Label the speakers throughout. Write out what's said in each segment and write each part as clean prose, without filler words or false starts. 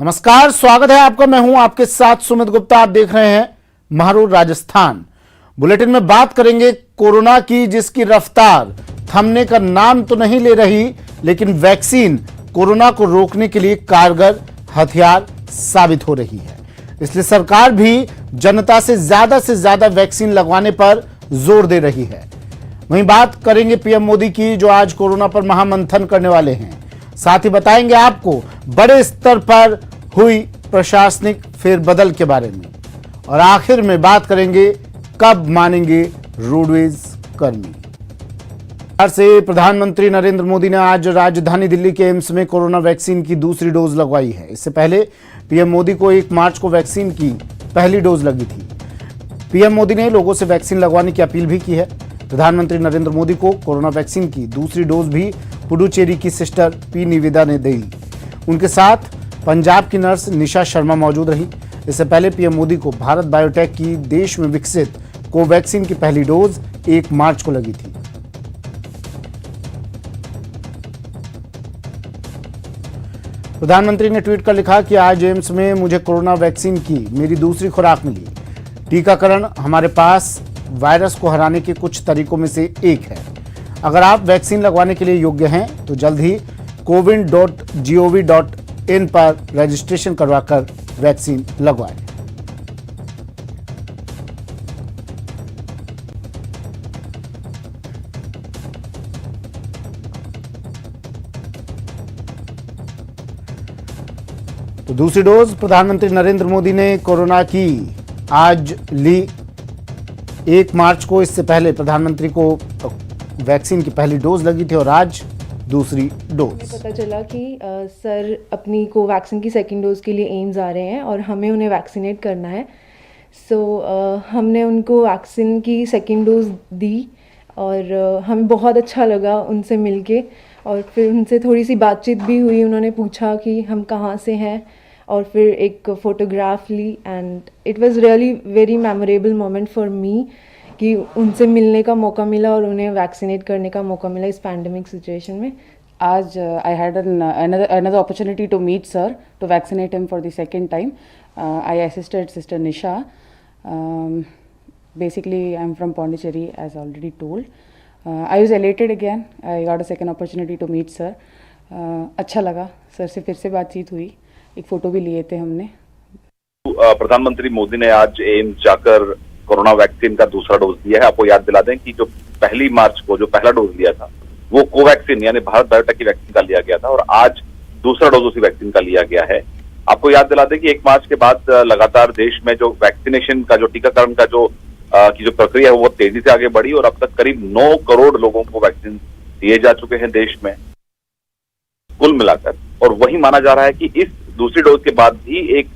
Speaker 1: नमस्कार, स्वागत है आपका। मैं हूं आपके साथ सुमित गुप्ता। आप देख रहे हैं महारूर राजस्थान। बुलेटिन में बात करेंगे कोरोना की, जिसकी रफ्तार थमने का नाम तो नहीं ले रही, लेकिन वैक्सीन कोरोना को रोकने के लिए कारगर हथियार साबित हो रही है। इसलिए सरकार भी जनता से ज्यादा वैक्सीन लगवाने पर जोर दे रही है। वहीं बात करेंगे पीएम मोदी की, जो आज कोरोना पर महामंथन करने वाले हैं। साथ ही बताएंगे आपको बड़े स्तर पर हुई प्रशासनिक फेरबदल के बारे में, और आखिर में बात करेंगे कब मानेंगे रोडवेज कर्मी। से प्रधानमंत्री नरेंद्र मोदी ने आज राजधानी दिल्ली के एम्स में कोरोना वैक्सीन की दूसरी डोज लगवाई है। इससे पहले पीएम मोदी को 1 मार्च को वैक्सीन की पहली डोज लगी थी। पीएम मोदी ने लोगों से वैक्सीन लगवाने की अपील भी की है। प्रधानमंत्री नरेंद्र मोदी को कोरोना वैक्सीन की दूसरी डोज भी पुडुचेरी की सिस्टर पी निवेदा ने दी। उनके साथ पंजाब की नर्स निशा शर्मा मौजूद रही। इससे पहले पीएम मोदी को भारत बायोटेक की देश में विकसित कोवैक्सीन की पहली डोज 1 मार्च को लगी थी। प्रधानमंत्री ने ट्वीट कर लिखा कि आज एम्स में मुझे कोरोना वैक्सीन की मेरी दूसरी खुराक मिली। टीकाकरण हमारे पास वायरस को हराने के कुछ तरीकों में से एक है। अगर आप वैक्सीन लगवाने के लिए योग्य हैं तो जल्द ही cowin.gov.in पर रजिस्ट्रेशन करवाकर वैक्सीन लगवाएं। तो दूसरी डोज प्रधानमंत्री नरेंद्र मोदी ने कोरोना की आज ली 1 मार्च को। इससे पहले प्रधानमंत्री को वैक्सीन की पहली डोज लगी थी और आज दूसरी डोज।
Speaker 2: पता चला कि सर अपनी कोवैक्सीन की सेकेंड डोज के लिए एम्स आ रहे हैं और हमें उन्हें वैक्सीनेट करना है। हमने उनको वैक्सीन की सेकेंड डोज दी और हमें बहुत अच्छा लगा उनसे मिलके, और फिर उनसे थोड़ी सी बातचीत भी हुई। उन्होंने पूछा कि हम कहाँ से हैं और फिर एक फ़ोटोग्राफ ली, and it was really very memorable moment for me कि उनसे मिलने का मौका मिला और उन्हें वैक्सीनेट करने का मौका मिला इस पैंडेमिक सिचुएशन में।
Speaker 3: आज I had another opportunity to meet sir to vaccinate him for the second time. I assisted Sister Nisha. Basically, I'm from Pondicherry, as already told. I was elated again. I got a second opportunity to meet sir. अच्छा लगा, sir से फिर से बातचीत हुई, एक photo भी लिए थे हमने।
Speaker 4: प्रधानमंत्री मोदी ने आज एम्स जाकर कोरोना वैक्सीन का दूसरा डोज दिया है। आपको याद दिला दें कि जो 1 मार्च को जो पहला डोज लिया था वो कोवैक्सीन यानी भारत बायोटेक की वैक्सीन का लिया गया था, और आज दूसरा डोज उसी वैक्सीन का लिया गया है। आपको याद दिला दें कि 1 मार्च के बाद लगातार देश में जो वैक्सीनेशन का जो टीकाकरण का जो प्रक्रिया है वो तेजी से आगे बढ़ी, और अब तक करीब 9 करोड़ लोगों को वैक्सीन दिए जा चुके हैं देश में कुल मिलाकर। और वही माना जा रहा है कि इस दूसरी डोज के बाद भी एक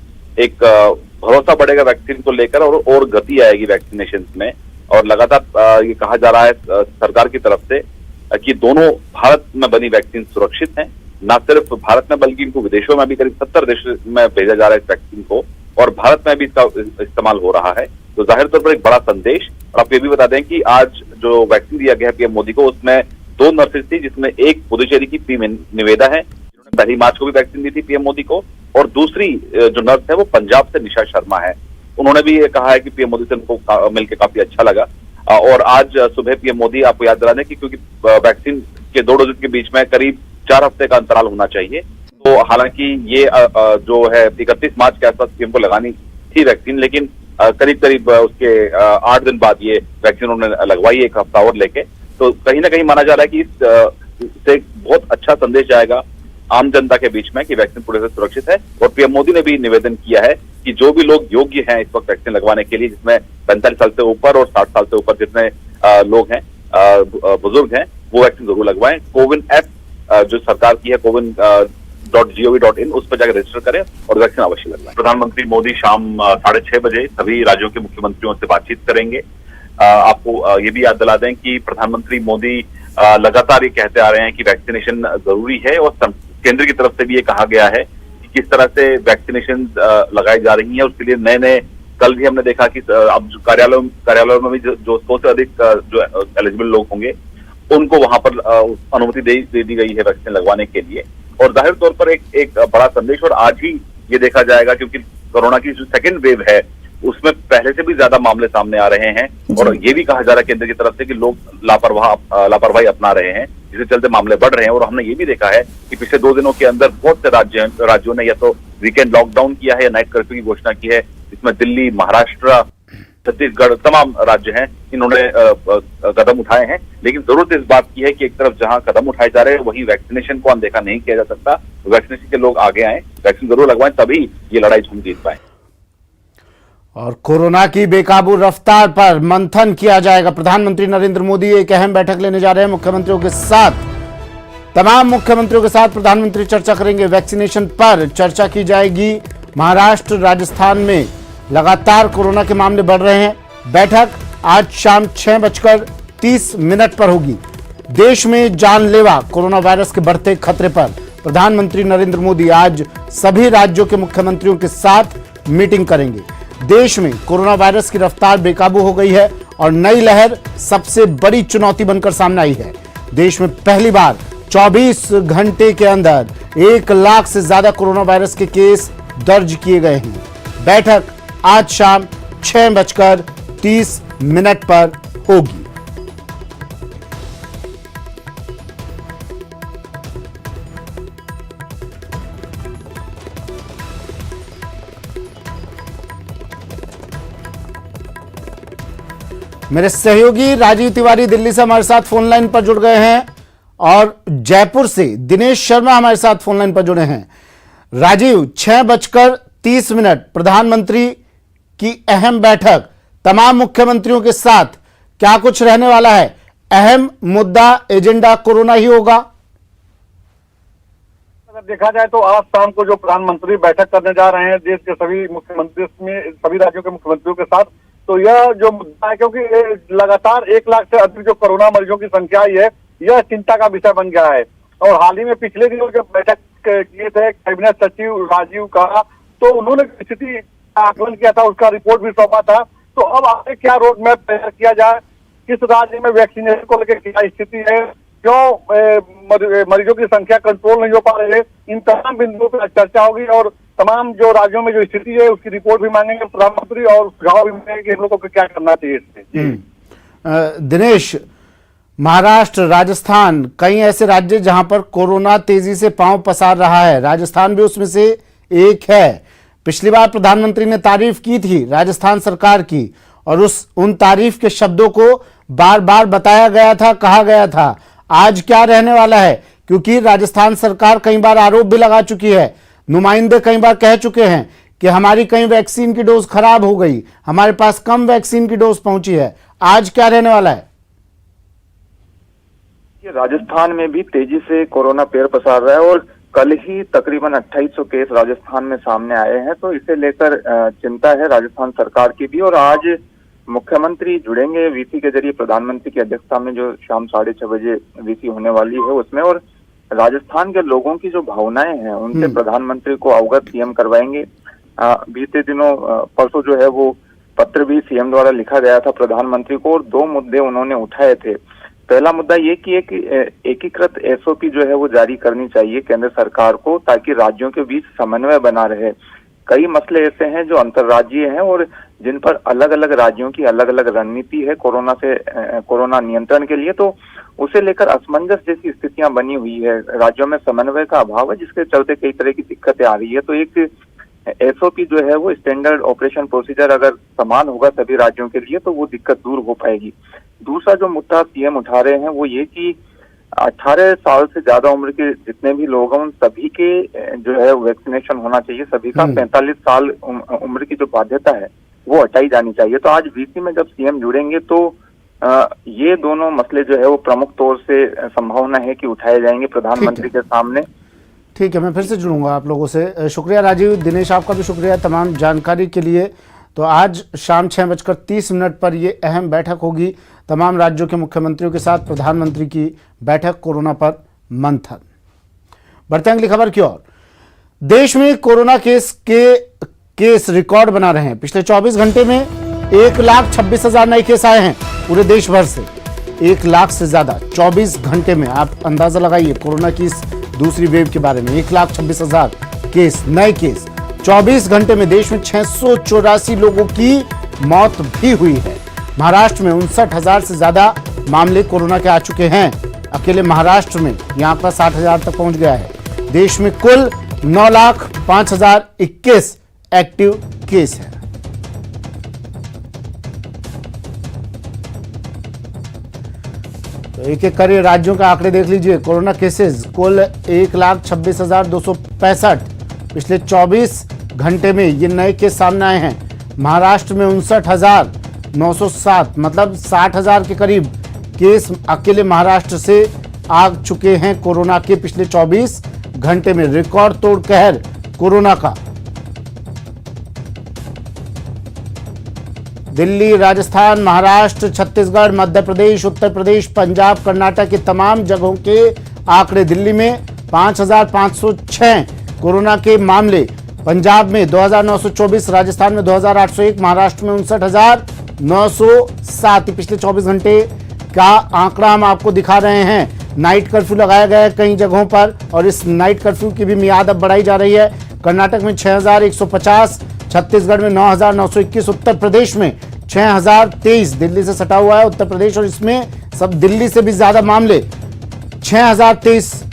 Speaker 4: भरोसा बढ़ेगा वैक्सीन को लेकर, और गति आएगी वैक्सीनेशन में। और लगातार ये कहा जा रहा है सरकार की तरफ से कि दोनों भारत में बनी वैक्सीन सुरक्षित हैं। न सिर्फ भारत में बल्कि इनको विदेशों में भी करीब 70 देशों में भेजा जा रहा है इस वैक्सीन को, और भारत में भी इसका इस्तेमाल हो रहा है। तो जाहिर तौर पर एक बड़ा संदेश। और आप ये भी बता दें कि आज जो वैक्सीन दिया गया है पीएम मोदी को, उसमें 2 नर्सेज थी, जिसमें एक पुडुचेरी की पी निवेदा है, जिन्होंने 1 मार्च को भी वैक्सीन दी थी पीएम मोदी को, और दूसरी जो नर्स है वो पंजाब से निशा शर्मा है। उन्होंने भी ये कहा है कि पीएम मोदी से उनको मिलकर काफी अच्छा लगा। और आज सुबह पीएम मोदी, आपको याद दिला दें कि क्योंकि वैक्सीन के 2 डोज के बीच में करीब 4 हफ्ते का अंतराल होना चाहिए, तो हालांकि ये जो है 31 मार्च के आसपास पीएम को लगानी थी वैक्सीन, लेकिन करीब उसके 8 दिन बाद ये वैक्सीन उन्होंने लगवाई, 1 हफ्ता और लेके। तो कहीं ना कहीं माना जा रहा है कि इससे बहुत अच्छा संदेश जाएगा आम जनता के बीच में कि वैक्सीन पूरे से सुरक्षित है। और पीएम मोदी ने भी निवेदन किया है कि जो भी लोग योग्य हैं इस वक्त वैक्सीन लगवाने के लिए, जिसमें 45 साल से ऊपर और 60 साल से ऊपर जितने लोग हैं, बुजुर्ग हैं, वो वैक्सीन जरूर लगवाएं। कोविन ऐप जो सरकार की है, cowin.gov.in, उस पर जाकर रजिस्टर करें और वैक्सीन अवश्य लगवाएं। प्रधानमंत्री मोदी शाम 6:30 बजे सभी राज्यों के मुख्यमंत्रियों से बातचीत करेंगे। आपको ये भी याद दिला दें कि प्रधानमंत्री मोदी लगातार ये कहते आ रहे हैं कि वैक्सीनेशन जरूरी है, और केंद्र की तरफ से भी ये कहा गया है कि किस तरह से वैक्सीनेशन लगाई जा रही है। उसके लिए नए कल भी हमने देखा कि अब कार्यालयों में भी जो 100 से अधिक जो एलिजिबल लोग होंगे उनको वहां पर अनुमति दे दी गई है वैक्सीन लगवाने के लिए। और जाहिर तौर पर एक बड़ा संदेश, और आज ही ये देखा जाएगा, क्योंकि कोरोना की जो सेकेंड वेव है उसमें पहले से भी ज्यादा मामले सामने आ रहे हैं और ये भी कहा जा रहा है केंद्र की तरफ से कि लोग लापरवाही अपना रहे हैं, जिसके चलते मामले बढ़ रहे हैं। और हमने ये भी देखा है कि पिछले 2 दिनों के अंदर बहुत से राज्यों ने या तो वीकेंड लॉकडाउन किया है या नाइट कर्फ्यू की घोषणा की है, जिसमें दिल्ली, महाराष्ट्र, छत्तीसगढ़, तमाम राज्य हैं, इन्होंने कदम उठाए हैं। लेकिन जरूरत इस बात की है कि एक तरफ जहां कदम उठाए जा रहे हैं वहीं वैक्सीनेशन को अनदेखा नहीं किया जा सकता। वैक्सीनेशन के लोग आगे आए, वैक्सीन जरूर लगवाएं, तभी ये लड़ाई हम जीत पाए।
Speaker 1: और कोरोना की बेकाबू रफ्तार पर मंथन किया जाएगा। प्रधानमंत्री नरेंद्र मोदी एक अहम बैठक लेने जा रहे हैं मुख्यमंत्रियों के साथ। तमाम मुख्यमंत्रियों के साथ प्रधानमंत्री चर्चा करेंगे। वैक्सीनेशन पर चर्चा की जाएगी। महाराष्ट्र, राजस्थान में लगातार कोरोना के मामले बढ़ रहे हैं। बैठक आज शाम 6:30 पर होगी। देश में जानलेवा कोरोना वायरस के बढ़ते खतरे पर प्रधानमंत्री नरेंद्र मोदी आज सभी राज्यों के मुख्यमंत्रियों के साथ मीटिंग करेंगे। देश में कोरोना वायरस की रफ्तार बेकाबू हो गई है और नई लहर सबसे बड़ी चुनौती बनकर सामने आई है। देश में पहली बार 24 घंटे के अंदर 1 लाख से ज्यादा कोरोना वायरस के केस दर्ज किए गए हैं। बैठक आज शाम 6:30 पर होगी। मेरे सहयोगी राजीव तिवारी दिल्ली से हमारे साथ फोन लाइन पर जुड़ गए हैं और जयपुर से दिनेश शर्मा हमारे साथ फोन लाइन पर जुड़े हैं। राजीव, 6:30 प्रधानमंत्री की अहम बैठक तमाम मुख्यमंत्रियों के साथ, क्या कुछ रहने वाला है? अहम मुद्दा, एजेंडा कोरोना ही होगा?
Speaker 5: अगर देखा जाए तो आज शाम को जो प्रधानमंत्री बैठक करने जा रहे हैं देश के सभी मुख्यमंत्री में सभी राज्यों के मुख्यमंत्रियों के साथ, तो यह जो मुद्दा है, क्योंकि लगातार 1 लाख से अधिक जो कोरोना मरीजों की संख्या आई है, यह चिंता का विषय बन गया है। और हाल ही में पिछले दिनों जब बैठक किए थे कैबिनेट सचिव राजीव का, तो उन्होंने स्थिति का आकलन किया था, उसका रिपोर्ट भी सौंपा था। तो अब आगे क्या रोड मैप तैयार किया जाए, किस राज्य में वैक्सीनेशन को लेकर क्या स्थिति है, क्यों मरीजों की संख्या कंट्रोल नहीं हो पा रही है, इन तमाम बिंदुओं पर चर्चा होगी और तमाम जो राज्यों में जो स्थिति है उसकी रिपोर्ट भी मांगेंगे प्रधानमंत्री और सुझाव भी मांगेंगे कि हम लोगों को क्या करना चाहिए इससे।
Speaker 1: दिनेश, महाराष्ट्र, राजस्थान, कई ऐसे राज्य जहां पर कोरोना तेजी से पांव पसार रहा है, राजस्थान भी उसमें से एक है। पिछली बार प्रधानमंत्री ने तारीफ की थी राजस्थान सरकार की और उन तारीफ के शब्दों को बार बार बताया गया था, कहा गया था। आज क्या रहने वाला है? क्योंकि राजस्थान सरकार कई बार आरोप भी लगा चुकी है, नुमाइंदे कई बार कह चुके हैं कि हमारी कई वैक्सीन की डोज खराब हो गई, हमारे पास कम वैक्सीन की डोज पहुंची है। आज क्या रहने वाला है?
Speaker 6: राजस्थान में भी तेजी से कोरोना पैर पसार रहा है और कल ही तकरीबन 2800 केस राजस्थान में सामने आए हैं, तो इसे लेकर चिंता है राजस्थान सरकार की भी। और आज मुख्यमंत्री जुड़ेंगे वीसी के जरिए प्रधानमंत्री की अध्यक्षता में, जो शाम 6:30 बजे वीसी होने वाली है उसमें, और राजस्थान के लोगों की जो भावनाएं हैं उनसे प्रधानमंत्री को अवगत सीएम करवाएंगे। बीते दिनों परसों जो है वो पत्र भी सीएम द्वारा लिखा गया था प्रधानमंत्री को और 2 मुद्दे उन्होंने उठाए थे। पहला मुद्दा ये कि एक एकीकृत एसओपी जो है वो जारी करनी चाहिए केंद्र सरकार को, ताकि राज्यों के बीच समन्वय बना रहे। कई मसले ऐसे हैं जो अंतर्राज्यीय हैं और जिन पर अलग अलग राज्यों की अलग अलग रणनीति है कोरोना नियंत्रण के लिए, तो उसे लेकर असमंजस जैसी स्थितियां बनी हुई है। राज्यों में समन्वय का अभाव है, जिसके चलते कई तरह की दिक्कतें आ रही है। तो एक एसओपी जो है वो स्टैंडर्ड ऑपरेशन प्रोसीजर अगर समान होगा सभी राज्यों के लिए, तो वो दिक्कत दूर हो पाएगी। दूसरा जो मुद्दा सीएम उठा रहे हैं वो ये कि 18 साल से ज्यादा उम्र के जितने भी लोग हैं उन सभी के जो है वैक्सीनेशन होना चाहिए। सभी का 45 साल उम्र की जो बाध्यता है वो हटाई जानी चाहिए। तो आज वीसी में जब सीएम जुड़ेंगे तो ये दोनों मसले जो है वो प्रमुख तौर से संभावना है कि उठाए जाएंगे प्रधानमंत्री के सामने।
Speaker 1: ठीक है, मैं फिर से जुड़ूंगा आप लोगों से। शुक्रिया राजीव। दिनेश, आपका भी शुक्रिया तमाम जानकारी के लिए। तो आज शाम 6:30 पर ये अहम बैठक होगी तमाम राज्यों के मुख्यमंत्रियों के साथ, प्रधानमंत्री की बैठक, कोरोना पर मंथन। बढ़ते हैं अगली खबर की ओर। देश में कोरोना केस रिकॉर्ड बना रहे हैं। पिछले 24 घंटे में 1,26,000 नए केस आए हैं पूरे देश भर से। 1 लाख से ज्यादा 24 घंटे में। आप अंदाजा लगाइए कोरोना की इस दूसरी वेव के बारे में। 1,26,000 केस, नए केस 24 घंटे में देश में 684 लोगों की मौत भी हुई है। महाराष्ट्र में 59,000 से ज्यादा मामले कोरोना के आ चुके हैं। अकेले महाराष्ट्र में यह आंकड़ा 60,000 तक पहुंच गया है। देश में कुल 9,05,021 एक्टिव केस है। तो एक एक करके राज्यों के आंकड़े देख लीजिए। कोरोना केसेस कुल 1,26,265 पिछले 24 घंटे में ये नए केस सामने आए हैं। महाराष्ट्र में 59,907 मतलब 60,000 के करीब केस अकेले महाराष्ट्र से आ चुके हैं कोरोना के पिछले 24 घंटे में। रिकॉर्ड तोड़ कहर कोरोना का। दिल्ली, राजस्थान, महाराष्ट्र, छत्तीसगढ़, मध्य प्रदेश, उत्तर प्रदेश, पंजाब, कर्नाटक के तमाम जगहों के आंकड़े। दिल्ली में 5,506 कोरोना के मामले, पंजाब में 2,924, राजस्थान में 2,801, महाराष्ट्र में 59,907। पिछले 24 घंटे का आंकड़ा हम आपको दिखा रहे हैं। नाइट कर्फ्यू लगाया गया है कई जगहों पर और इस नाइट कर्फ्यू की भी मियाद अब बढ़ाई जा रही है। कर्नाटक में 6,150, छत्तीसगढ़ में 9,921, उत्तर प्रदेश में 6,023, दिल्ली से सटा हुआ है उत्तर प्रदेश और इसमें सब दिल्ली से भी ज्यादा मामले। 6,023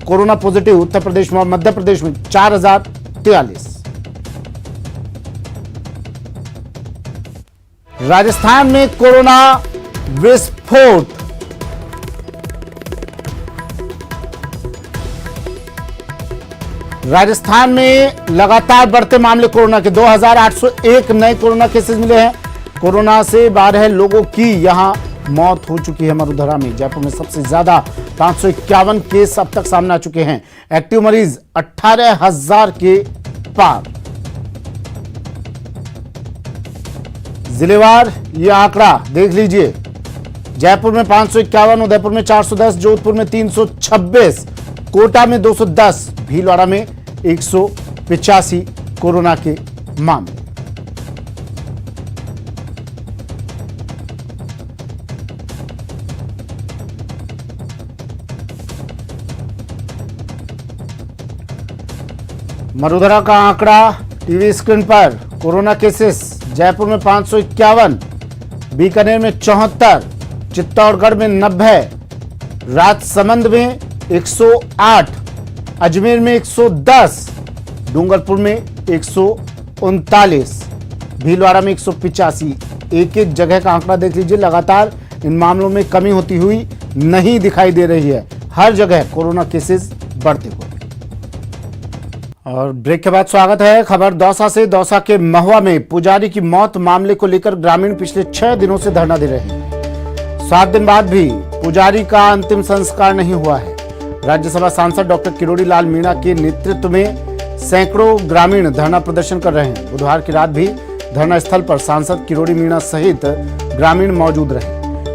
Speaker 1: कोरोना पॉजिटिव उत्तर प्रदेश में और मध्य प्रदेश में 4,043। राजस्थान में कोरोना विस्फोट। राजस्थान में लगातार बढ़ते मामले कोरोना के। 2,801 नए कोरोना केसेस मिले हैं। कोरोना से 12 लोगों की यहां मौत हो चुकी है। मरुधरा में, जयपुर में सबसे ज्यादा 551 केस अब तक सामने आ चुके हैं। एक्टिव मरीज 18,000 के पार। जिलेवार ये आंकड़ा देख लीजिए। जयपुर में 551, उदयपुर में 410, जोधपुर में 326, कोटा में 210, भीलवाड़ा में 185 कोरोना के मामले। मरुधरा का आंकड़ा टीवी स्क्रीन पर। कोरोना केसेस जयपुर में 551, बीकानेर में 74, चित्तौड़गढ़ में 90, राजसमंद में 108, अजमेर में 110, डूंगरपुर में 139, भीलवाड़ा में 185। एक एक जगह का आंकड़ा देख लीजिए। लगातार इन मामलों में कमी होती हुई नहीं दिखाई दे रही है। हर जगह कोरोना केसेस बढ़ते हुए। और ब्रेक के बाद स्वागत है खबर दौसा से। दौसा के महुआ में पुजारी की मौत मामले को लेकर ग्रामीण पिछले 6 दिनों से धरना दे रहे हैं। 7 दिन बाद भी पुजारी का अंतिम संस्कार नहीं हुआ है। राज्यसभा सांसद डॉक्टर किरोड़ी लाल मीणा के नेतृत्व में सैकड़ों ग्रामीण धरना प्रदर्शन कर रहे हैं। बुधवार की रात भी धरना स्थल पर सांसद किरोड़ी मीणा सहित ग्रामीण मौजूद रहे।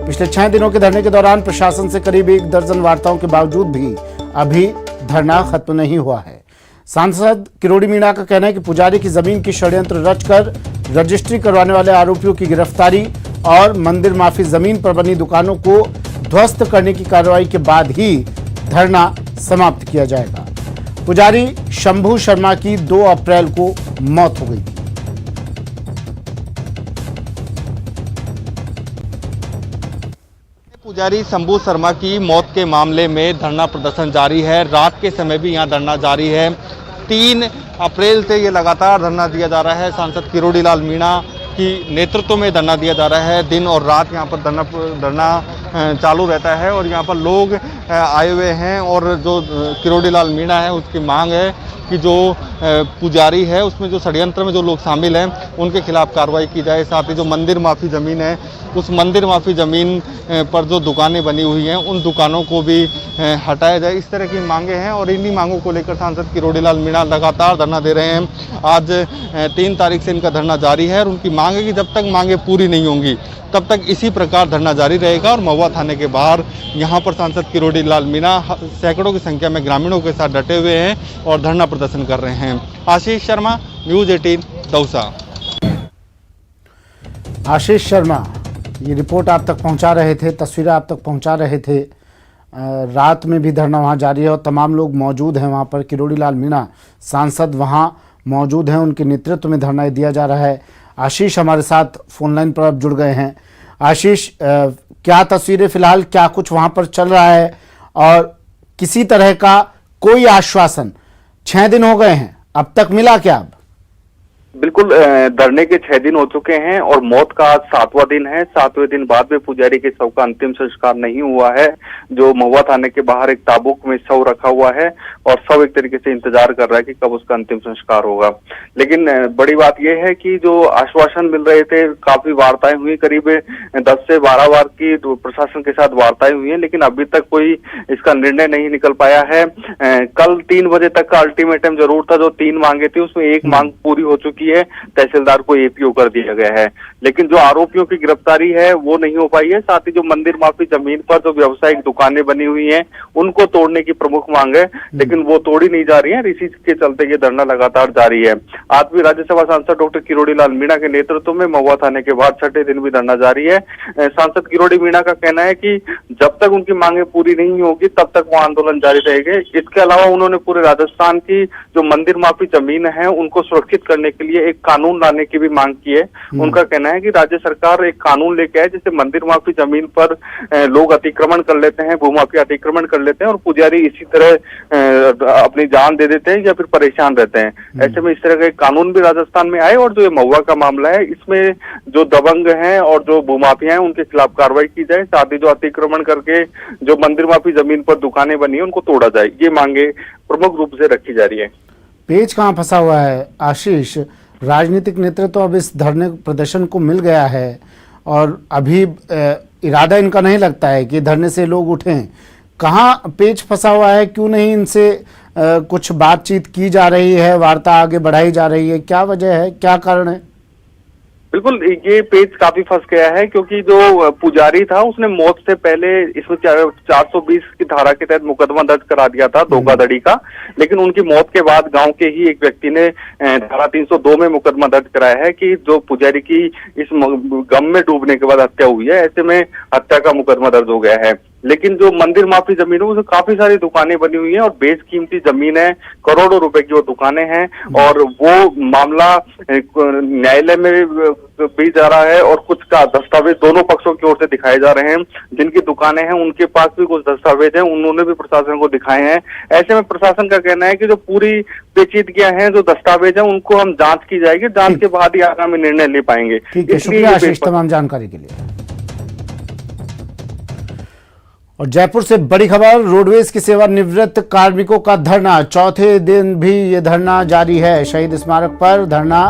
Speaker 1: पिछले 6 दिनों के धरने के दौरान प्रशासन से करीब 1 दर्जन वार्ताओं के बावजूद भी अभी धरना खत्म नहीं हुआ है। सांसद किरोड़ी मीणा का कहना है कि पुजारी की जमीन की षड्यंत्र रचकर रजिस्ट्री करवाने वाले आरोपियों की गिरफ्तारी और मंदिर माफी जमीन पर बनी दुकानों को ध्वस्त करने की कार्रवाई के बाद ही धरना समाप्त किया जाएगा। पुजारी शंभू शर्मा की 2 अप्रैल को मौत हो गई थी।
Speaker 7: पुजारी शंभू शर्मा की मौत के मामले में धरना प्रदर्शन जारी है। रात के समय भी यहां धरना जारी है। 3 अप्रैल से ये लगातार धरना दिया जा रहा है। सांसद किरोड़ी लाल मीणा की नेतृत्व में धरना दिया जा रहा है। दिन और रात यहाँ पर धरना चालू रहता है और यहाँ पर लोग आए हुए हैं और जो किरोड़ी लाल मीणा है उसकी मांग है कि जो पुजारी है उसमें जो षड्यंत्र में जो लोग शामिल हैं उनके खिलाफ कार्रवाई की जाए। साथ ही जो मंदिर माफी ज़मीन है उस मंदिर माफी ज़मीन पर जो दुकानें बनी हुई हैं उन दुकानों को भी हटाया जाए। इस तरह की मांगे हैं और इन्हीं मांगों को लेकर सांसद किरोड़ी लाल मीणा लगातार धरना दे रहे हैं। आज 3 तारीख से इनका धरना जारी है और उनकी मांग है कि जब तक मांगे पूरी नहीं होंगी तब तक इसी प्रकार धरना जारी रहेगा। और महुआ थाने के बाहर यहाँ पर सांसद किरोड़ी लाल मीणा सैकड़ों की संख्या में ग्रामीणों के साथ डटे हुए हैं और धरना प्रदर्शन कर रहे हैं। आशीष शर्मा, न्यूज़ 18 दौसा।
Speaker 1: आशीष शर्मा ये रिपोर्ट आप तक पहुंचा रहे थे, तस्वीरें आप तक पहुंचा रहे थे। रात में भी धरना वहां जारी है और तमाम लोग मौजूद हैं वहां पर। किरोड़ी लाल मीणा सांसद वहां मौजूद हैं, उनके नेतृत्व में धरना दिया जा रहा है। आशीष हमारे साथ फोन लाइन पर अब जुड़ गए हैं। आशीष, क्या तस्वीरें फिलहाल, क्या कुछ वहां पर चल रहा है और किसी तरह का कोई आश्वासन 6 दिन हो गए हैं, अब तक मिला क्या? अब
Speaker 8: बिल्कुल, धरने के 6 दिन हो चुके हैं और मौत का आज 7वां दिन है। 7वें दिन बाद में पुजारी के शव का अंतिम संस्कार नहीं हुआ है। जो महुआ थाने के बाहर एक ताबूक में शव रखा हुआ है और शव एक तरीके से इंतजार कर रहा है कि कब उसका अंतिम संस्कार होगा। लेकिन बड़ी बात यह है कि जो आश्वासन मिल रहे थे, काफी वार्ताएं हुई, करीब 10 से 12 बार की प्रशासन के साथ वार्ताएं हुई है, लेकिन अभी तक कोई इसका निर्णय नहीं निकल पाया है। कल 3 बजे तक का अल्टीमेटम जरूर था, जो 3 मांगे थी उसमें एक मांग पूरी हो चुकी है, तहसीलदार को एपीओ कर दिया गया है। लेकिन जो आरोपियों की गिरफ्तारी है वो नहीं हो पाई है। साथ ही जो मंदिर माफी जमीन पर जो व्यावसायिक दुकानें बनी हुई हैं उनको तोड़ने की प्रमुख मांग है, लेकिन वो तोड़ी नहीं जा रही है। इसी के चलते ये धरना लगातार जारी है। आज भी राज्यसभा सांसद डॉक्टर किरोड़ी लाल मीणा के नेतृत्व में महुआ थाने के बाद 6ठे दिन भी धरना जारी है। सांसद किरोड़ी मीणा का कहना है कि जब तक उनकी मांगे पूरी नहीं होगी तब तक वो आंदोलन जारी रहेंगे। इसके अलावा उन्होंने पूरे राजस्थान की जो मंदिर माफी जमीन है उनको सुरक्षित करने के लिए एक कानून लाने की भी मांग की है। उनका कहना है कि राज्य सरकार एक कानून लेके आए जिससे मंदिर माफी जमीन पर लोग अतिक्रमण कर लेते हैं, भूमाफिया अतिक्रमण कर लेते हैं और पुजारी इसी तरह अपनी जान दे देते हैं या फिर परेशान रहते हैं। ऐसे में इस तरह का एक कानून भी राजस्थान में आए और जो ये महुआ का मामला है इसमें जो दबंग हैं और जो भूमाफिया हैं उनके खिलाफ कार्रवाई की जाए। साथ ही जो अतिक्रमण करके जो मंदिर माफी जमीन पर दुकानें बनी है उनको तोड़ा जाए। ये मांगे प्रमुख रूप से रखी जा रही है।
Speaker 1: पेज कहाँ फंसा हुआ है आशीष? राजनीतिक नेतृत्व अब इस धरने प्रदर्शन को मिल गया है और अभी इरादा इनका नहीं लगता है कि धरने से लोग उठें। कहाँ पेच फंसा हुआ है? क्यों नहीं इनसे कुछ बातचीत की जा रही है, वार्ता आगे बढ़ाई जा रही है? क्या वजह है, क्या कारण है?
Speaker 8: बिल्कुल, ये पेज काफी फंस गया है क्योंकि जो पुजारी था उसने मौत से पहले इसमें 420 की धारा के तहत मुकदमा दर्ज करा दिया था, धोखाधड़ी का। लेकिन उनकी मौत के बाद गांव के ही एक व्यक्ति ने धारा 302 में मुकदमा दर्ज कराया है कि जो पुजारी की इस गम में डूबने के बाद हत्या हुई है। ऐसे में हत्या का मुकदमा दर्ज हो गया है। लेकिन जो मंदिर माफी जमीन है उसमें काफी सारी दुकानें बनी हुई हैं और बेशकीमती जमीन है, करोड़ों रुपए की वो दुकानें हैं और वो मामला न्यायालय में भी जा रहा है और कुछ का दस्तावेज दोनों पक्षों की ओर से दिखाए जा रहे हैं। जिनकी दुकानें हैं उनके पास भी कुछ दस्तावेज हैं, उन्होंने भी प्रशासन को दिखाए हैं। ऐसे में प्रशासन का कहना है कि जो पूरी पेचीदगियां हैं, जो दस्तावेज हैं, उनको हम जांच की जाएगी, जांच के बाद ही आगामी निर्णय ले पाएंगे।
Speaker 1: ठीक है, शुक्रिया आशीष तमाम जानकारी के लिए। और जयपुर से बड़ी खबर, रोडवेज की सेवानिवृत्त कार्मिकों का धरना, चौथे दिन भी ये धरना जारी है। शहीद स्मारक पर धरना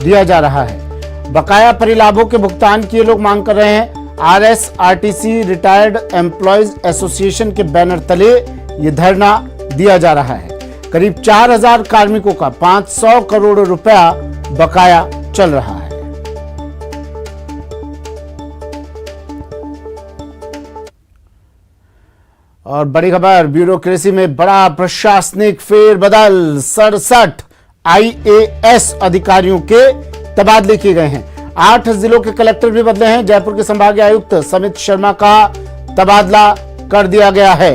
Speaker 1: दिया जा रहा है। बकाया परिलाभों के भुगतान की ये लोग मांग कर रहे हैं। RSRTC रिटायर्ड एम्प्लॉयज एसोसिएशन के बैनर तले ये धरना दिया जा रहा है। करीब 4000 कार्मिकों का 500 करोड़ रुपया बकाया चल रहा है। और बड़ी खबर, ब्यूरोक्रेसी में बड़ा प्रशासनिक फेरबदल, 67 IAS अधिकारियों के तबादले किए गए हैं। 8 जिलों के कलेक्टर भी बदले हैं। जयपुर के संभागीय आयुक्त समित शर्मा का तबादला कर दिया गया है।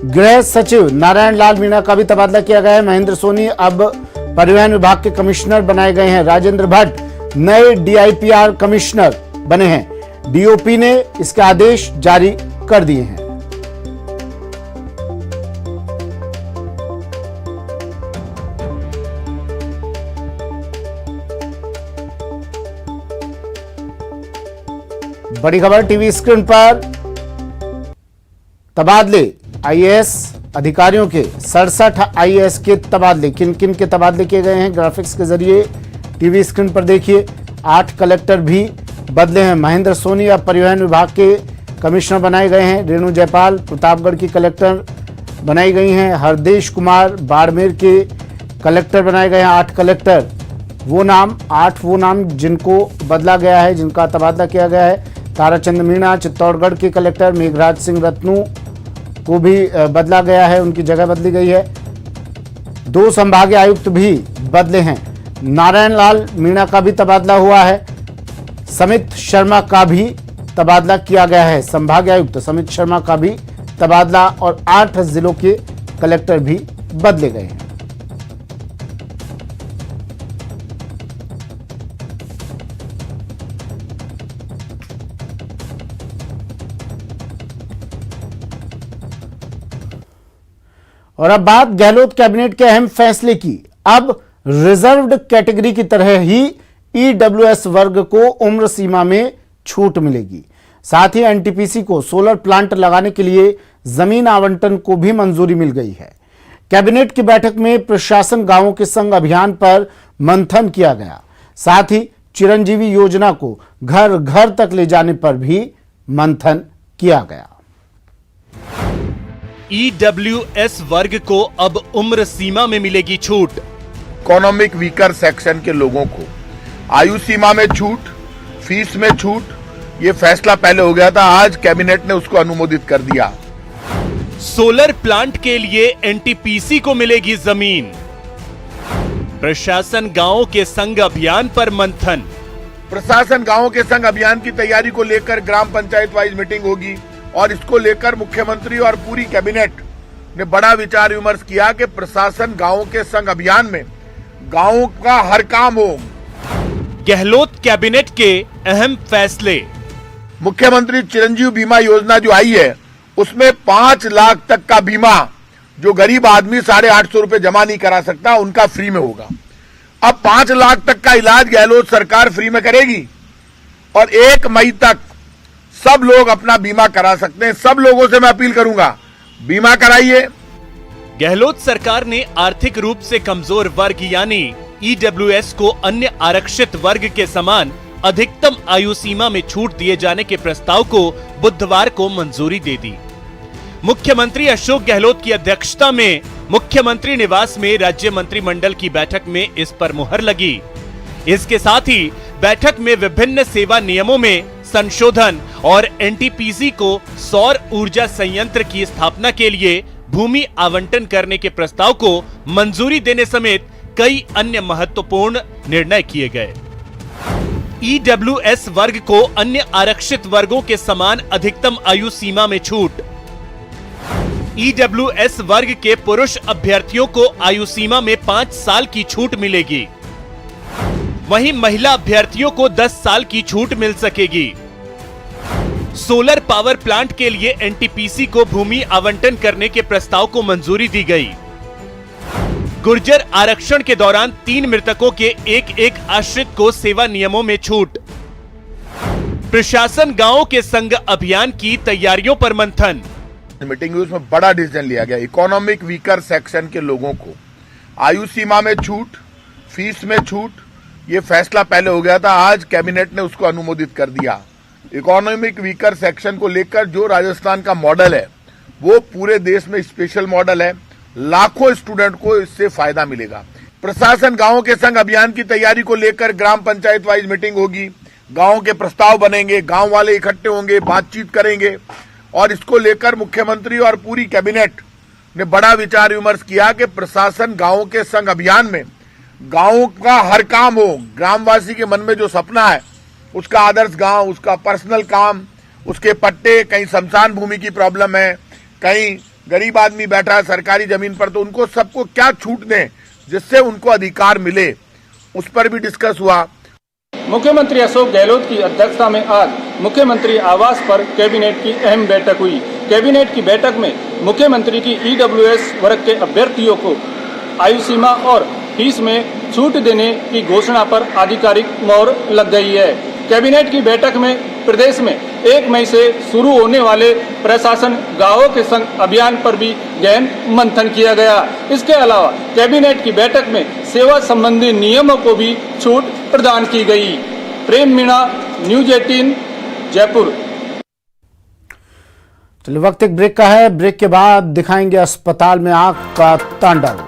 Speaker 1: गृह सचिव नारायण लाल मीणा का भी तबादला किया गया है। महेंद्र सोनी अब परिवहन विभाग के कमिश्नर बनाए गए हैं। राजेंद्र भट्ट नए DIPR कमिश्नर बने हैं। DOP ने इसके आदेश जारी कर दिए हैं। बड़ी खबर टीवी स्क्रीन पर, तबादले IAS अधिकारियों के 67 IAS के तबादले, किन किन के तबादले किए गए हैं ग्राफिक्स के जरिए टीवी स्क्रीन पर देखिए। 8 कलेक्टर भी बदले हैं। महेंद्र सोनी अब परिवहन विभाग के कमिश्नर बनाए गए हैं। रेणु जयपाल प्रतापगढ़ की कलेक्टर बनाई गई हैं। हरदेश कुमार बाड़मेर के कलेक्टर बनाए गए हैं। 8 कलेक्टर, वो नाम जिनको बदला गया है, जिनका तबादला किया गया है। ताराचंद मीणा चित्तौड़गढ़ के कलेक्टर, मेघराज सिंह रत्नू को भी बदला गया है, उनकी जगह बदली गई है। 2 संभागीय आयुक्त भी बदले हैं। नारायण लाल मीणा का भी तबादला हुआ है। समित शर्मा का भी तबादला किया गया है। संभागीय आयुक्त समित शर्मा का भी तबादला और 8 जिलों के कलेक्टर भी बदले गए हैं। और अब बात गहलोत कैबिनेट के अहम फैसले की। अब रिजर्व्ड कैटेगरी की तरह ही ईडब्ल्यूएस वर्ग को उम्र सीमा में छूट मिलेगी। साथ ही एनटीपीसी को सोलर प्लांट लगाने के लिए जमीन आवंटन को भी मंजूरी मिल गई है। कैबिनेट की बैठक में प्रशासन गांवों के संग अभियान पर मंथन किया गया। साथ ही चिरंजीवी योजना को घर घर तक ले जाने पर भी मंथन किया गया।
Speaker 9: ईडब्ल्यूएस वर्ग को अब उम्र सीमा में मिलेगी छूट।
Speaker 10: इकोनॉमिक वीकर सेक्शन के लोगों को आयु सीमा में छूट, फीस में छूट, ये फैसला पहले हो गया था, आज कैबिनेट ने उसको अनुमोदित कर दिया।
Speaker 9: सोलर प्लांट के लिए एनटीपीसी को मिलेगी जमीन। प्रशासन गांवों के संग अभियान पर मंथन।
Speaker 10: प्रशासन गांवों के संग अभियान की तैयारी को लेकर ग्राम पंचायत वाइज मीटिंग होगी और इसको लेकर मुख्यमंत्री और पूरी कैबिनेट ने बड़ा विचार विमर्श किया कि प्रशासन गांवों के संग अभियान में गांवों का हर काम हो।
Speaker 9: गहलोत कैबिनेट के अहम फैसले।
Speaker 10: मुख्यमंत्री चिरंजीव बीमा योजना जो आई है उसमें 5 लाख तक का बीमा जो गरीब आदमी 850 रुपए जमा नहीं करा सकता उनका फ्री में होगा। अब 5 लाख तक का इलाज गहलोत सरकार फ्री में करेगी और 1 मई तक सब लोग अपना बीमा करा सकते हैं। सब लोगों से मैं अपील करूंगा, बीमा कराइए।
Speaker 9: गहलोत सरकार ने आर्थिक रूप से कमजोर वर्ग यानी ईडब्ल्यूएस को अन्य आरक्षित वर्ग के समान अधिकतम आयु सीमा में छूट दिए जाने के प्रस्ताव को बुधवार को मंजूरी दे दी। मुख्यमंत्री अशोक गहलोत की अध्यक्षता में मुख्यमंत्री निवास में राज्य मंत्रिमंडल की बैठक में इस पर मुहर लगी। इसके साथ ही बैठक में विभिन्न सेवा नियमों में संशोधन और एनटीपीसी को सौर ऊर्जा संयंत्र की स्थापना के लिए भूमि आवंटन करने के प्रस्ताव को मंजूरी देने समेत कई अन्य महत्वपूर्ण निर्णय किए गए। ईडब्ल्यूएस वर्ग को अन्य आरक्षित वर्गों के समान अधिकतम आयु सीमा में छूट। ईडब्ल्यूएस वर्ग के पुरुष अभ्यर्थियों को आयु सीमा में 5 साल की छूट मिलेगी। वहीं महिला अभ्यर्थियों को 10 साल की छूट मिल सकेगी। सोलर पावर प्लांट के लिए एनटीपीसी को भूमि आवंटन करने के प्रस्ताव को मंजूरी दी गई। गुर्जर आरक्षण के दौरान 3 मृतकों के एक आश्रित को सेवा नियमों में छूट। प्रशासन गांवों के संग अभियान की तैयारियों पर मंथन।
Speaker 10: मीटिंग हुई उसमें बड़ा डिसीजन लिया गया। इकोनॉमिक वीकर सेक्शन के लोगों को आयु सीमा में छूट, फीस में छूट, ये फैसला पहले हो गया था, आज कैबिनेट ने उसको अनुमोदित कर दिया। इकोनॉमिक वीकर सेक्शन को लेकर जो राजस्थान का मॉडल है वो पूरे देश में स्पेशल मॉडल है। लाखों स्टूडेंट को इससे फायदा मिलेगा। प्रशासन गांवों के संग अभियान की तैयारी को लेकर ग्राम पंचायत वाइज मीटिंग होगी, गांव के प्रस्ताव बनेंगे, गांव वाले इकट्ठे होंगे, बातचीत करेंगे और इसको लेकर मुख्यमंत्री और पूरी कैबिनेट ने बड़ा विचार विमर्श किया कि प्रशासन गांवों के संग अभियान में गांवों का हर काम हो। ग्रामवासी के मन में जो सपना है उसका आदर्श गांव, उसका पर्सनल काम, उसके पट्टे, कहीं शमशान भूमि की प्रॉब्लम है, कहीं गरीब आदमी बैठा है सरकारी जमीन पर, तो उनको सबको क्या छूट दें जिससे उनको अधिकार मिले, उस पर भी डिस्कस हुआ।
Speaker 11: मुख्यमंत्री अशोक गहलोत की अध्यक्षता में आज मुख्यमंत्री आवास पर कैबिनेट की अहम बैठक हुई। कैबिनेट की बैठक में मुख्यमंत्री की ईडब्ल्यूएस वर्ग के अभ्यर्थियों को आयु सीमा और फीस में छूट देने की घोषणा पर आधिकारिक मोहर लग गई है। कैबिनेट की बैठक में प्रदेश में 1 मई से शुरू होने वाले प्रशासन गांवों के संग अभियान पर भी गहन मंथन किया गया। इसके अलावा कैबिनेट की बैठक में सेवा संबंधी नियमों को भी छूट प्रदान की गई। प्रेम मीणा, न्यूज 18, जयपुर।
Speaker 1: चलिए, वक्त एक ब्रेक का है। ब्रेक के बाद दिखाएंगे अस्पताल में आग का तांडव।